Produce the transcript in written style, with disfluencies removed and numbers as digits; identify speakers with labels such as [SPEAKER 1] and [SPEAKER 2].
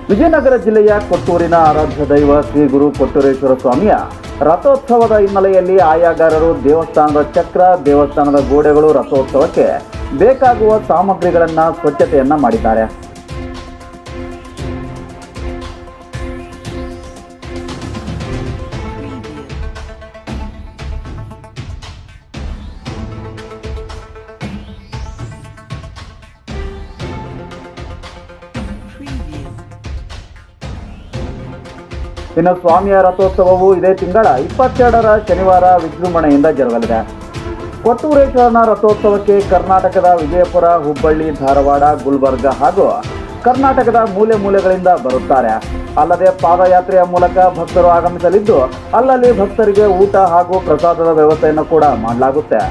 [SPEAKER 1] ವಿಜಯನಗರ ಜಿಲ್ಲೆಯ ಕೊಟ್ಟೂರಿನ ಆರಾಧ್ಯ ದೈವ ಶ್ರೀ ಗುರು ಕೊಟ್ಟೂರೇಶ್ವರ ಸ್ವಾಮಿಯ ರಥೋತ್ಸವದ ಹಿನ್ನೆಲೆಯಲ್ಲಿ ಆಯಾಗಾರರು ದೇವಸ್ಥಾನದ ಚಕ್ರ, ದೇವಸ್ಥಾನದ ಗೋಡೆಗಳು, ರಥೋತ್ಸವಕ್ಕೆ ಬೇಕಾಗುವ ಸಾಮಗ್ರಿಗಳನ್ನು ಸ್ವಚ್ಛತೆಯನ್ನ ಮಾಡಿದ್ದಾರೆ. ಇನ್ನು ಸ್ವಾಮಿಯ ರಥೋತ್ಸವವು ಇದೇ ತಿಂಗಳ 22ರ ಶನಿವಾರ ವಿಜೃಂಭಣೆಯಿಂದ ಜರುಗಲಿದೆ. ಕೊಟ್ಟೂರೇಶ್ವರನ ರಥೋತ್ಸವಕ್ಕೆ ಕರ್ನಾಟಕದ ವಿಜಯಪುರ, ಹುಬ್ಬಳ್ಳಿ, ಧಾರವಾಡ, ಗುಲ್ಬರ್ಗ ಹಾಗೂ ಕರ್ನಾಟಕದ ಮೂಲೆ ಮೂಲೆಗಳಿಂದ ಬರುತ್ತಾರೆ. ಅಲ್ಲದೆ ಪಾದಯಾತ್ರೆಯ ಮೂಲಕ ಭಕ್ತರು ಆಗಮಿಸಲಿದ್ದು, ಅಲ್ಲಲ್ಲಿ ಭಕ್ತರಿಗೆ ಊಟ ಹಾಗೂ ಪ್ರಸಾದದ ವ್ಯವಸ್ಥೆಯನ್ನು ಕೂಡ ಮಾಡಲಾಗುತ್ತೆ.